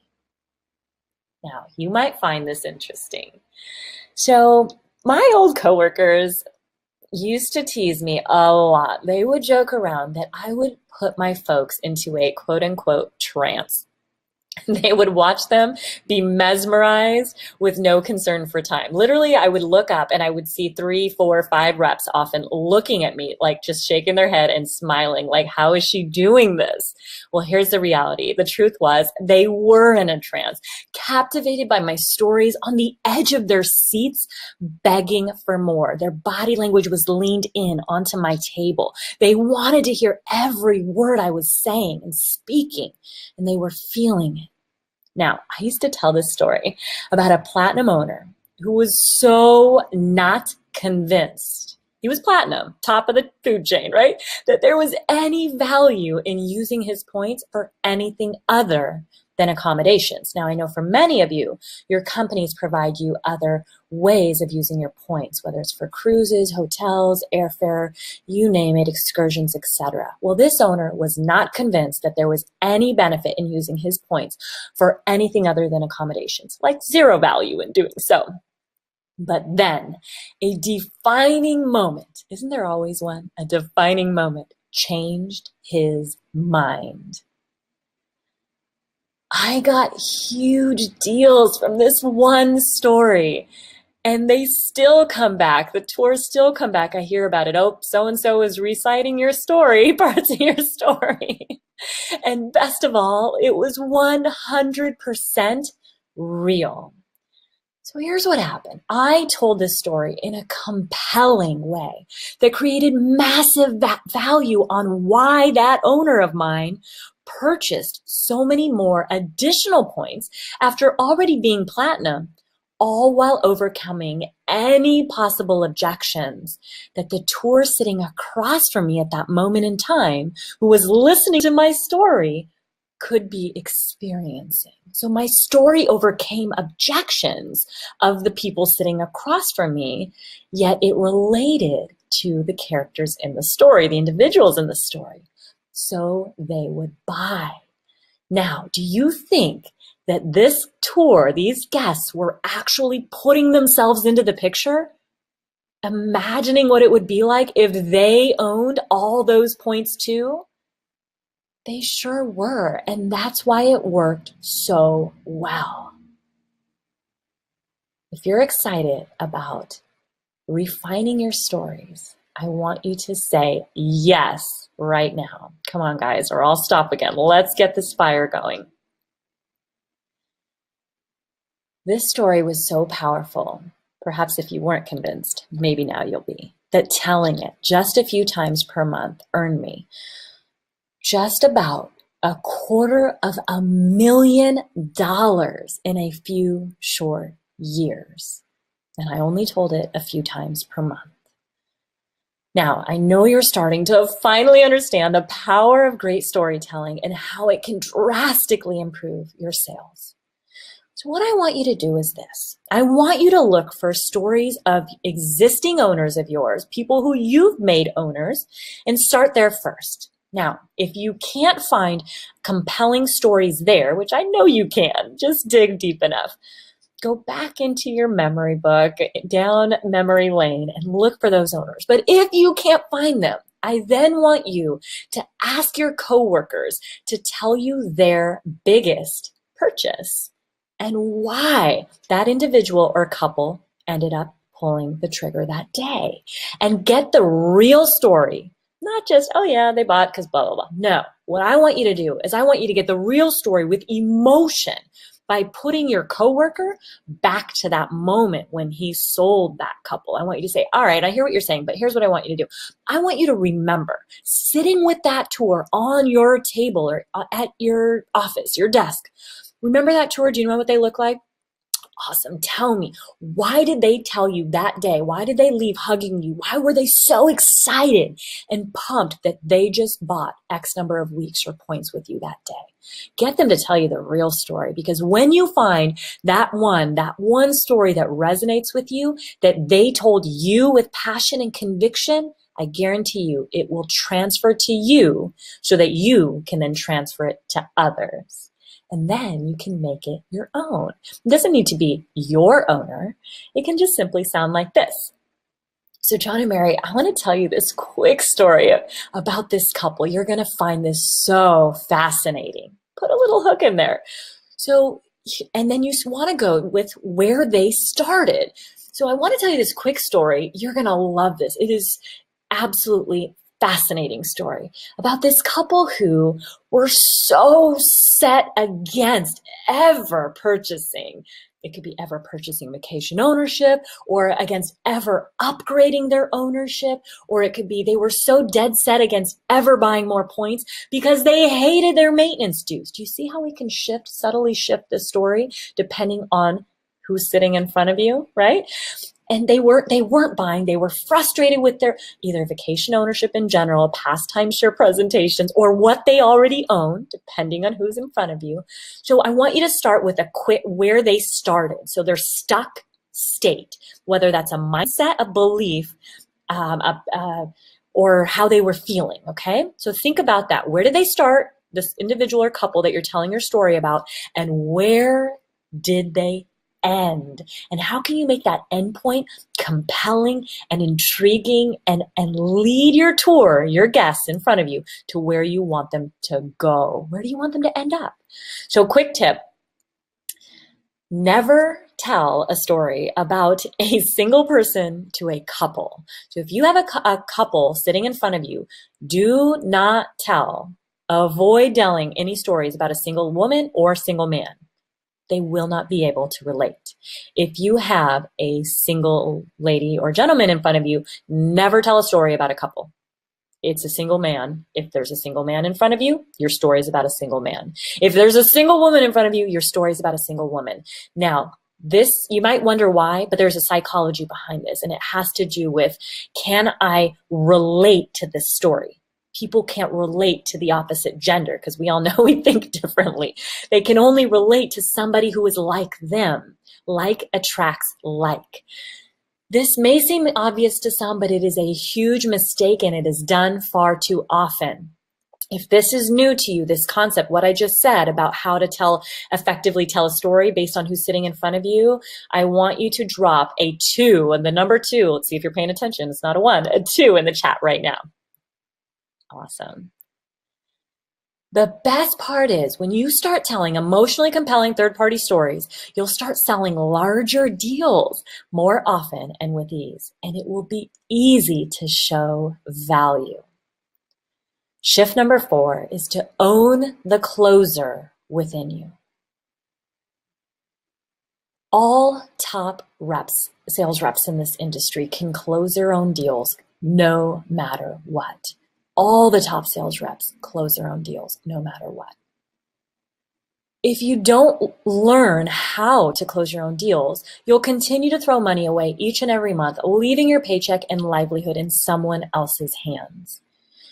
Now, you might find this interesting. So, my old coworkers used to tease me a lot. They would joke around that I would put my folks into a quote unquote trance. They would watch them be mesmerized with no concern for time. Literally, I would look up and I would see 3, 4, 5 reps often looking at me, like just shaking their head and smiling, like, how is she doing this? Well, here's the reality. The truth was they were in a trance, captivated by my stories, on the edge of their seats, begging for more. Their body language was leaned in onto my table. They wanted to hear every word I was saying and speaking, and they were feeling it. Now, I used to tell this story about a platinum owner who was so not convinced. He was platinum, top of the food chain, right? That there was any value in using his points for anything other than accommodations. Now, I know for many of you, your companies provide you other ways of using your points, whether it's for cruises, hotels, airfare, you name it, excursions, etc. Well, this owner was not convinced that there was any benefit in using his points for anything other than accommodations, like zero value in doing so. But then a defining moment, isn't there always one? A defining moment changed his mind. I got huge deals from this one story, and they still come back. The tours still come back. I hear about it. Oh, so-and-so is reciting your story, parts of your story. And best of all, it was 100% real. So here's what happened. I told this story in a compelling way that created massive value on why that owner of mine purchased so many more additional points after already being platinum, all while overcoming any possible objections that the tour sitting across from me at that moment in time, who was listening to my story, could be experiencing. So my story overcame objections of the people sitting across from me, yet it related to the characters in the story, the individuals in the story. So they would buy. Now, do you think that this tour, these guests were actually putting themselves into the picture? Imagining what it would be like if they owned all those points too? They sure were, and that's why it worked so well. If you're excited about refining your stories, I want you to say yes right now. Come on, guys, or I'll stop again. Let's get this fire going. This story was so powerful. Perhaps if you weren't convinced, maybe now you'll be. That telling it just a few times per month earned me just about $250,000 in a few short years. And I only told it a few times per month. Now, I know you're starting to finally understand the power of great storytelling and how it can drastically improve your sales. So what I want you to do is this. I want you to look for stories of existing owners of yours, people who you've made owners, and start there first. Now, if you can't find compelling stories there, which I know you can, just dig deep enough, go back into your memory book, down memory lane, and look for those owners. But if you can't find them, I then want you to ask your coworkers to tell you their biggest purchase and why that individual or couple ended up pulling the trigger that day. And get the real story, not just, oh yeah, they bought because blah, blah, blah. No, what I want you to do is I want you to get the real story with emotion by putting your coworker back to that moment when he sold that couple. I want you to say, all right, I hear what you're saying, but here's what I want you to do. I want you to remember sitting with that tour on your table or at your office, your desk. Remember that tour? Do you know what they look like? Awesome. Tell me, why did they tell you that day? Why did they leave hugging you? Why were they so excited and pumped that they just bought X number of weeks or points with you that day? Get them to tell you the real story, because when you find that one story that resonates with you, that they told you with passion and conviction, I guarantee you it will transfer to you so that you can then transfer it to others. And then you can make it your own. It doesn't need to be your owner. It can just simply sound like this. So John and Mary, I want to tell you this quick story about this couple. You're going to find this so fascinating. Put a little hook in there. So, and then you want to go with where they started. So I want to tell you this quick story. You're going to love this. It is absolutely fascinating story about this couple who were so set against ever purchasing. It could be ever purchasing vacation ownership, or against ever upgrading their ownership, or it could be they were so dead set against ever buying more points because they hated their maintenance dues. Do you see how we can subtly shift the story depending on who's sitting in front of you, right? And they weren't buying. They were frustrated with their either vacation ownership in general, past timeshare presentations, or what they already own, depending on who's in front of you. So I want you to start with a quick where they started. So their stuck state, whether that's a mindset, a belief, or how they were feeling. Okay. So think about that. Where did they start? This individual or couple that you're telling your story about, and where did they end? And how can you make that end point compelling and intriguing and lead your tour, your guests in front of you, to where you want them to go? Where do you want them to end up? So quick tip, never tell a story about a single person to a couple. So if you have a couple sitting in front of you, do not avoid telling any stories about a single woman or single man. They will not be able to relate. If you have a single lady or gentleman in front of you, never tell a story about a couple. It's a single man. If there's a single man in front of you, your story is about a single man. If there's a single woman in front of you, your story is about a single woman. Now, this, you might wonder why, but there's a psychology behind this, and it has to do with, can I relate to this story? People can't relate to the opposite gender because we all know we think differently. They can only relate to somebody who is like them. Like attracts like. This may seem obvious to some, but it is a huge mistake, and it is done far too often. If this is new to you, this concept, what I just said about how to effectively tell a story based on who's sitting in front of you, I want you to drop a 2 and the number 2. Let's see if you're paying attention. It's not a 1, a 2 in the chat right now. Awesome. The best part is when you start telling emotionally compelling third-party stories, you'll start selling larger deals more often and with ease, and it will be easy to show value. Shift number 4 is to own the closer within you. All top reps, sales reps in this industry can close their own deals no matter what. All the top sales reps close their own deals no matter what. If you don't learn how to close your own deals, you'll continue to throw money away each and every month, leaving your paycheck and livelihood in someone else's hands.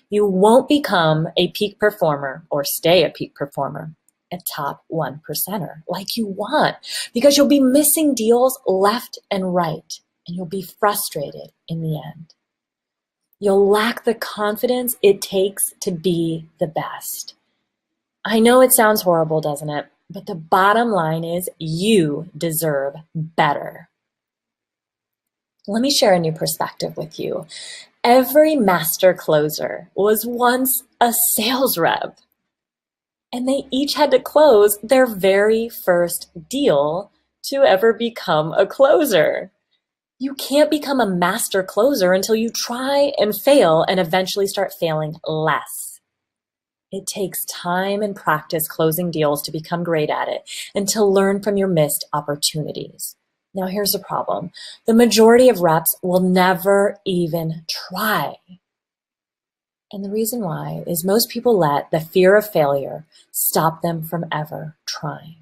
You won't become a peak performer or stay a peak performer, a top 1%er like you want, because you'll be missing deals left and right, and you'll be frustrated in the end. You'll lack the confidence it takes to be the best. I know it sounds horrible, doesn't it? But the bottom line is you deserve better. Let me share a new perspective with you. Every master closer was once a sales rep, and they each had to close their very first deal to ever become a closer. You can't become a master closer until you try and fail and eventually start failing less. It takes time and practice closing deals to become great at it and to learn from your missed opportunities. Now, here's the problem. The majority of reps will never even try. And the reason why is most people let the fear of failure stop them from ever trying.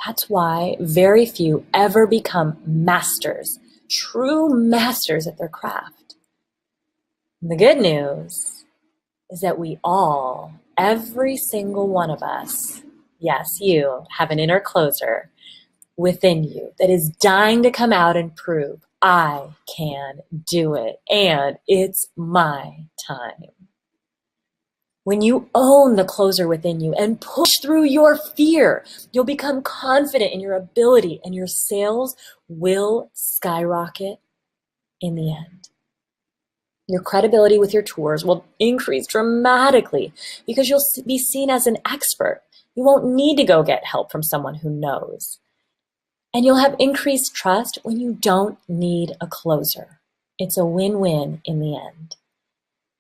That's why very few ever become masters, true masters at their craft. And the good news is that we all, every single one of us, yes, you have an inner closer within you that is dying to come out and prove I can do it, and it's my time. When you own the closer within you and push through your fear, you'll become confident in your ability and your sales will skyrocket in the end. Your credibility with your tours will increase dramatically because you'll be seen as an expert. You won't need to go get help from someone who knows. And you'll have increased trust when you don't need a closer. It's a win-win in the end.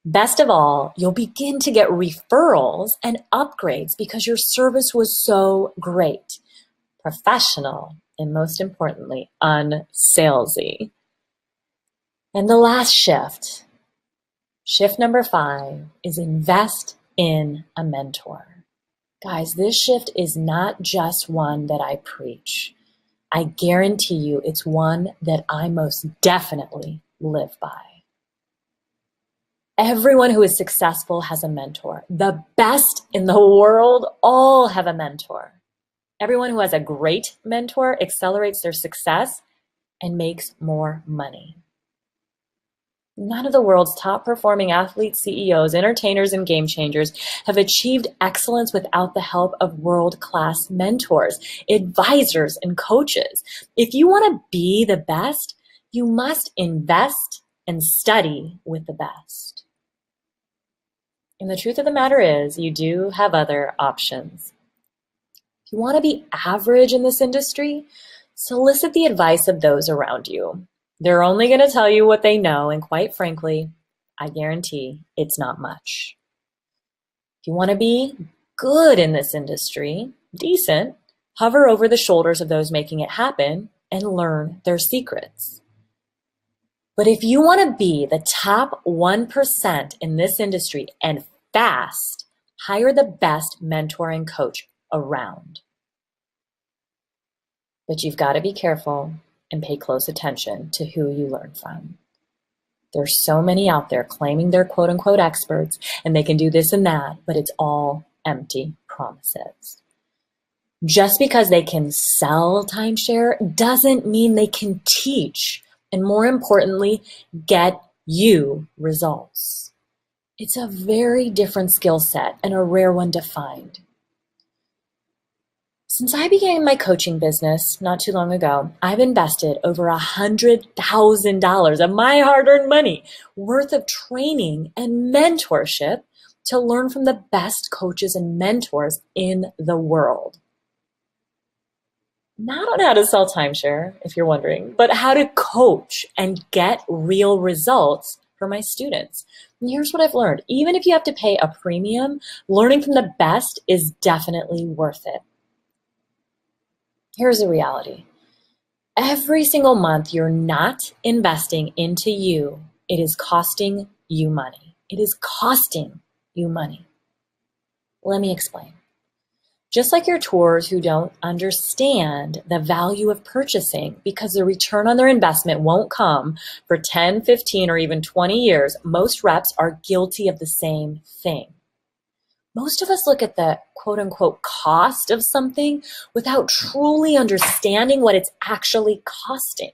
Best of all, you'll begin to get referrals and upgrades because your service was so great, professional, and most importantly, unsalesy. And the last shift number 5, is invest in a mentor. Guys, this shift is not just one that I preach. I guarantee you it's one that I most definitely live by. Everyone who is successful has a mentor. The best in the world all have a mentor. Everyone who has a great mentor accelerates their success and makes more money. None of the world's top performing athletes, CEOs, entertainers, and game changers have achieved excellence without the help of world-class mentors, advisors, and coaches. If you want to be the best, you must invest and study with the best. And the truth of the matter is, you do have other options. If you want to be average in this industry, solicit the advice of those around you. They're only going to tell you what they know, and quite frankly, I guarantee it's not much. If you want to be good in this industry, decent, hover over the shoulders of those making it happen and learn their secrets. But if you want to be the top 1% in this industry and fast, hire the best mentor and coach around. But you've got to be careful and pay close attention to who you learn from. There's so many out there claiming they're quote unquote experts and they can do this and that, but it's all empty promises. Just because they can sell timeshare doesn't mean they can teach, and more importantly, get you results. It's a very different skill set and a rare one to find. Since I began my coaching business not too long ago, I've invested over $100,000 of my hard-earned money worth of training and mentorship to learn from the best coaches and mentors in the world. Not on how to sell timeshare, if you're wondering, but how to coach and get real results for my students. And here's what I've learned. Even if you have to pay a premium, learning from the best is definitely worth it. Here's the reality. Every single month you're not investing into you, it is costing you money. It is costing you money. Let me explain. Just like your tours who don't understand the value of purchasing because the return on their investment won't come for 10, 15, or even 20 years, most reps are guilty of the same thing. Most of us look at the quote unquote cost of something without truly understanding what it's actually costing.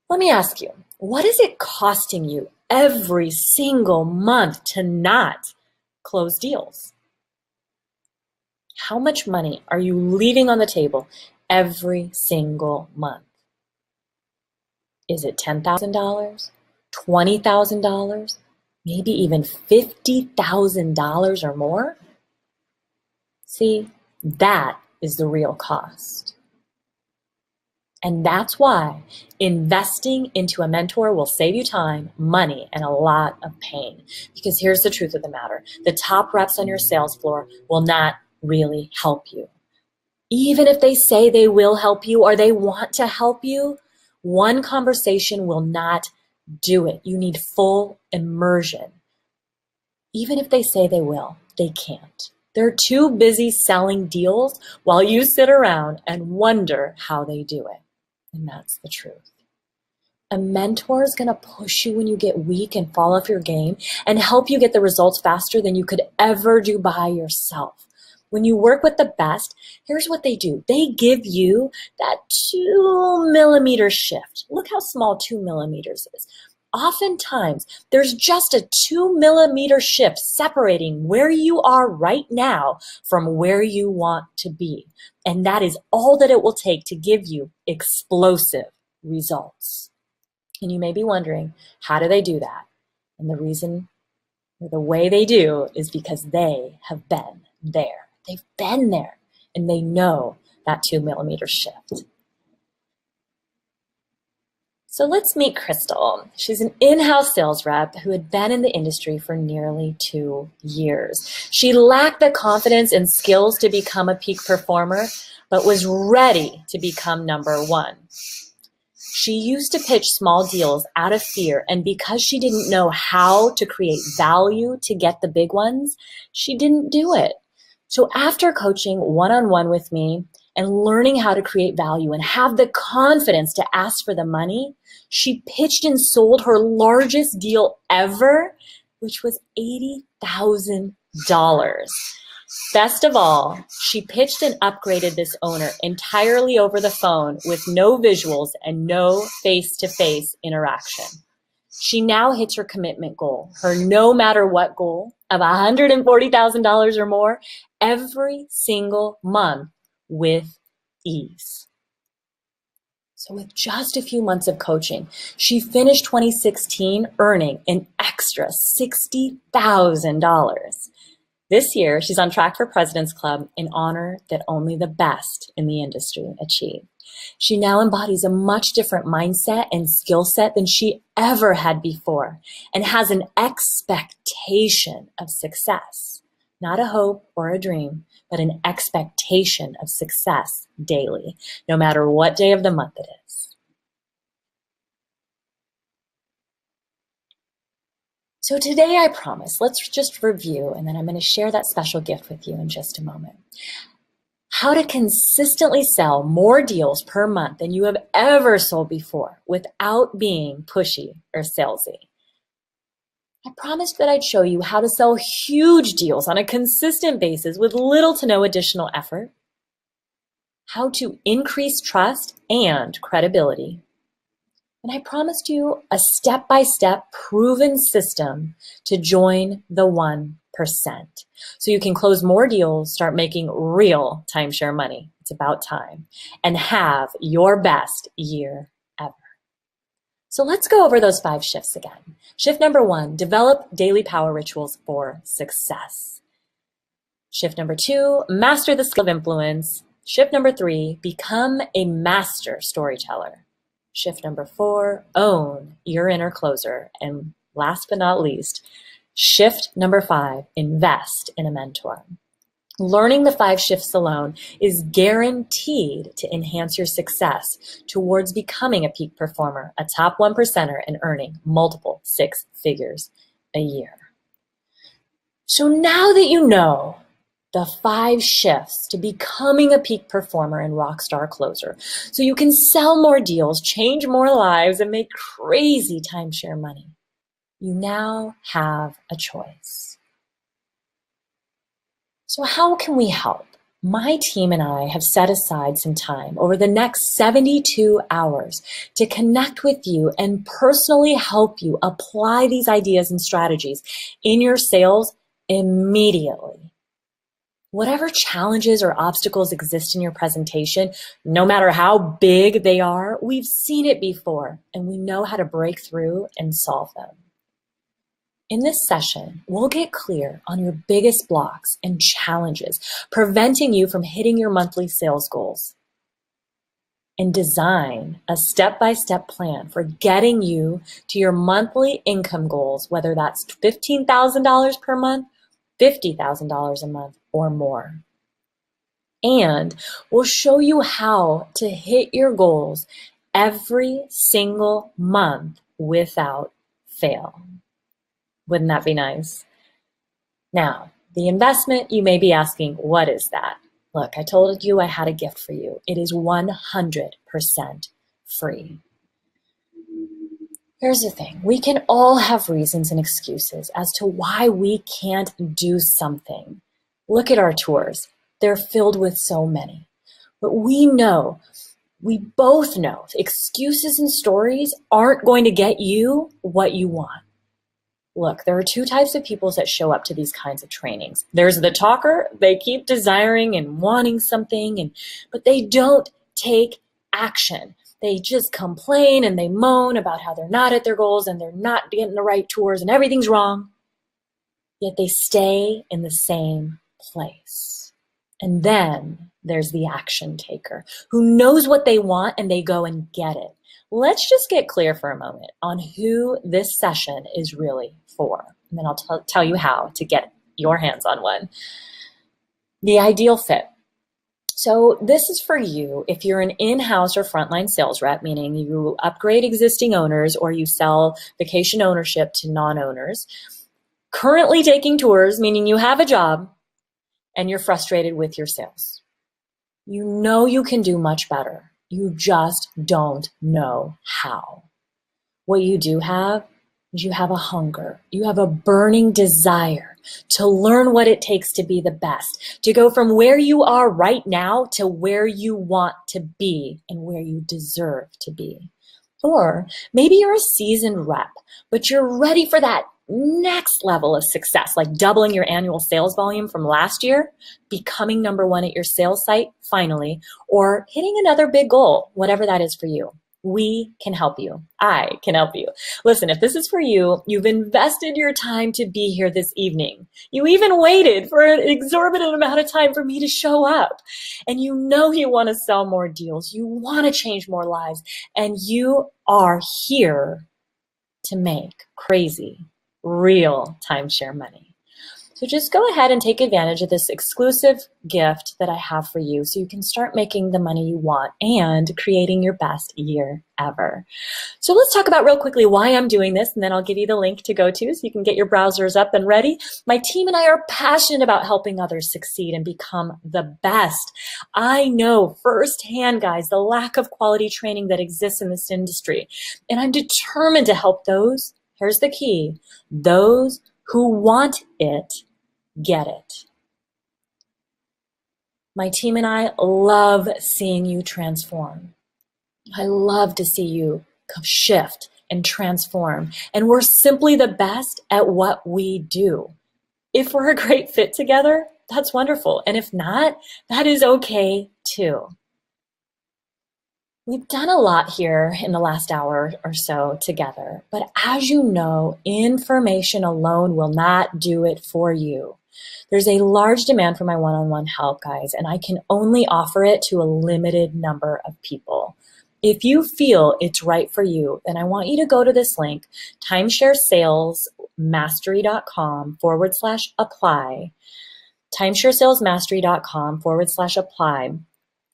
Let me ask you, what is it costing you every single month to not close deals? How much money are you leaving on the table every single month? Is it $10,000, $20,000, maybe even $50,000 or more? See, that is the real cost. And that's why investing into a mentor will save you time, money, and a lot of pain. Because here's the truth of the matter. The top reps on your sales floor will not really help you. Even if they say they will help you or they want to help you, one conversation will not do it. You need full immersion. Even if they say they will, they can't. They're too busy selling deals while you sit around and wonder how they do it. And that's the truth. A mentor is going to push you when you get weak and fall off your game and help you get the results faster than you could ever do by yourself. When you work with the best, here's what they do. They give you that 2 millimeter shift. Look how small 2 millimeters is. Oftentimes, there's just a 2 millimeter shift separating where you are right now from where you want to be. And that is all that it will take to give you explosive results. And you may be wondering, how do they do that? And the reason, or the way they do, is because they have been there. They've been there and they know that 2 millimeter shift. So let's meet Crystal. She's an in-house sales rep who had been in the industry for nearly 2 years. She lacked the confidence and skills to become a peak performer, but was ready to become number one. She used to pitch small deals out of fear, and because she didn't know how to create value to get the big ones, she didn't do it. So after coaching one-on-one with me and learning how to create value and have the confidence to ask for the money, she pitched and sold her largest deal ever, which was $80,000. Best of all, she pitched and upgraded this owner entirely over the phone with no visuals and no face-to-face interaction. She now hits her commitment goal, her no matter what goal of $140,000 or more every single month with ease. So with just a few months of coaching, she finished 2016 earning an extra $60,000. This year, she's on track for President's Club, an honor that only the best in the industry achieve. She now embodies a much different mindset and skill set than she ever had before and has an expectation of success, not a hope or a dream, but an expectation of success daily, no matter what day of the month it is. So today I promise, let's just review, and then I'm going to share that special gift with you in just a moment. How to consistently sell more deals per month than you have ever sold before without being pushy or salesy. I promised that I'd show you how to sell huge deals on a consistent basis with little to no additional effort, how to increase trust and credibility. And I promised you a step-by-step proven system to join the 1%. So you can close more deals, start making real timeshare money. It's about time. And have your best year ever. So let's go over those 5 shifts again. Shift number 1, develop daily power rituals for success. Shift number 2, master the skill of influence. Shift number 3, become a master storyteller. Shift number 4, own your inner closer. And last but not least, shift number 5, invest in a mentor. Learning the 5 shifts alone is guaranteed to enhance your success towards becoming a peak performer, a top 1%er, and earning multiple 6 figures a year. So now that you know the 5 shifts to becoming a peak performer and rockstar closer, so you can sell more deals, change more lives, and make crazy timeshare money, you now have a choice. So how can we help? My team and I have set aside some time over the next 72 hours to connect with you and personally help you apply these ideas and strategies in your sales immediately. Whatever challenges or obstacles exist in your presentation, no matter how big they are, we've seen it before and we know how to break through and solve them. In this session, we'll get clear on your biggest blocks and challenges preventing you from hitting your monthly sales goals, and design a step-by-step plan for getting you to your monthly income goals, whether that's $15,000 per month, $50,000 a month, or more. And we'll show you how to hit your goals every single month without fail. Wouldn't that be nice? Now, the investment, you may be asking, what is that? Look, I told you I had a gift for you. It is 100% free. Here's the thing. We can all have reasons and excuses as to why we can't do something. Look at our tours. They're filled with so many. But we both know, excuses and stories aren't going to get you what you want. Look, there are two types of people that show up to these kinds of trainings. There's the talker. They keep desiring and wanting something, but they don't take action. They just complain and they moan about how they're not at their goals and they're not getting the right tours and everything's wrong. Yet they stay in the same place. And then there's the action taker who knows what they want and they go and get it. Let's just get clear for a moment on who this session is really for. And then I'll tell you how to get your hands on one. The ideal fit. So this is for you if you're an in-house or frontline sales rep, meaning you upgrade existing owners or you sell vacation ownership to non-owners. Currently taking tours, meaning you have a job and you're frustrated with your sales. You know you can do much better. You just don't know how. What you do have is you have a hunger. You have a burning desire to learn what it takes to be the best, to go from where you are right now to where you want to be and where you deserve to be. Or maybe you're a seasoned rep, but you're ready for that next level of success, like doubling your annual sales volume from last year, becoming number one at your sales site, finally, or hitting another big goal, whatever that is for you. We can help you. I can help you. Listen, if this is for you, you've invested your time to be here this evening. You even waited for an exorbitant amount of time for me to show up. And you know you want to sell more deals. You want to change more lives. And you are here to make crazy, real timeshare money. So just go ahead and take advantage of this exclusive gift that I have for you so you can start making the money you want and creating your best year ever. So let's talk about real quickly why I'm doing this, and then I'll give you the link to go to so you can get your browsers up and ready. My team and I are passionate about helping others succeed and become the best. I know firsthand, guys, the lack of quality training that exists in this industry, and I'm determined to help those, here's the key, those who want it, get it. My team and I love seeing you transform. I love to see you shift and transform. And we're simply the best at what we do. If we're a great fit together, that's wonderful. And if not, that is okay too. We've done a lot here in the last hour or so together, but as you know, information alone will not do it for you. There's a large demand for my one-on-one help, guys, and I can only offer it to a limited number of people. If you feel it's right for you, then I want you to go to this link, timesharesalesmastery.com/apply, timesharesalesmastery.com/apply.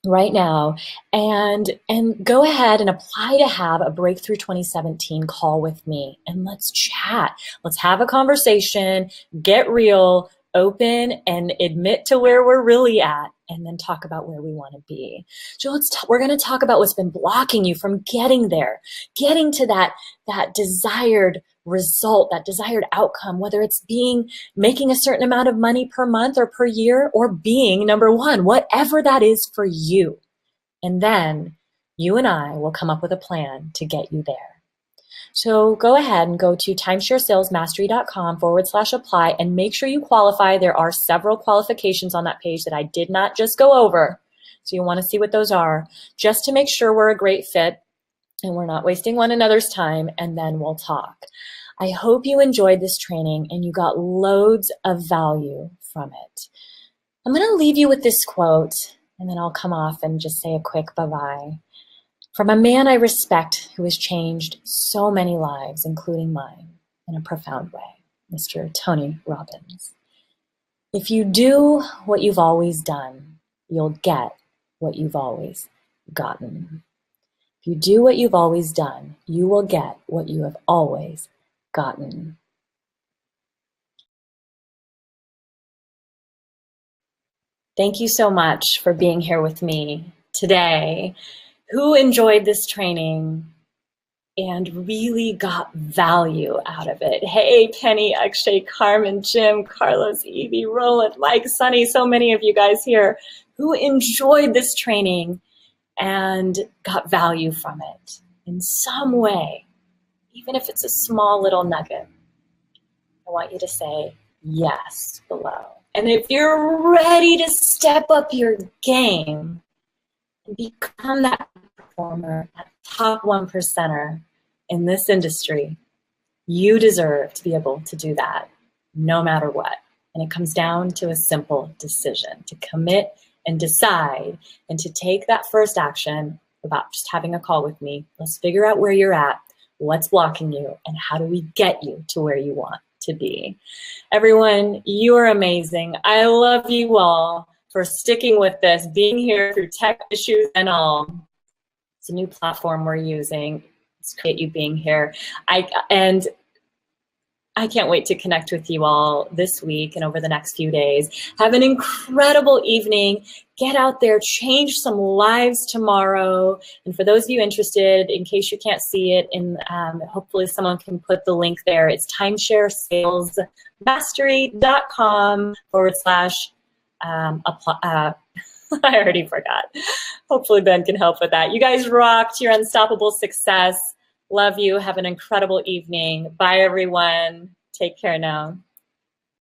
right now and go ahead and apply to have a Breakthrough 2017 call with me, and let's chat. Let's have a conversation, get real, open, and admit to where we're really at, and then talk about where we want to be. So we're going to talk about what's been blocking you from getting there, getting to that desired result, that desired outcome, whether it's making a certain amount of money per month or per year, or being number one, whatever that is for you. And then you and I will come up with a plan to get you there. So go ahead and go to timesharesalesmastery.com/apply and make sure you qualify. There are several qualifications on that page that I did not just go over. So you want to see what those are just to make sure we're a great fit and we're not wasting one another's time, and then we'll talk. I hope you enjoyed this training and you got loads of value from it. I'm going to leave you with this quote, and then I'll come off and just say a quick bye-bye. From a man I respect who has changed so many lives, including mine, in a profound way, Mr. Tony Robbins. If you do what you've always done, you'll get what you've always gotten. If you do what you've always done, you will get what you have always gotten. Thank you so much for being here with me today. Who enjoyed this training and really got value out of it? Hey, Penny, Akshay, Carmen, Jim, Carlos, Evie, Roland, Mike, Sunny, so many of you guys here who enjoyed this training and got value from it in some way, even if it's a small little nugget. I want you to say yes below. And if you're ready to step up your game and become that performer, that top 1%er in this industry, you deserve to be able to do that no matter what. And it comes down to a simple decision to commit and decide and to take that first action about just having a call with me. Let's figure out where you're at, what's blocking you, and how do we get you to where you want to be. Everyone, you are amazing. I love you all for sticking with this, being here through tech issues and all. It's a new platform we're using. It's great you being here. I can't wait to connect with you all this week and over the next few days. Have an incredible evening. Get out there, change some lives tomorrow. And for those of you interested, in case you can't see it, hopefully someone can put the link there. It's timesharesalesmastery.com/apply. I already forgot. Hopefully Ben can help with that. You guys rocked. Your unstoppable success. Love you. Have an incredible evening. Bye, everyone. Take care now.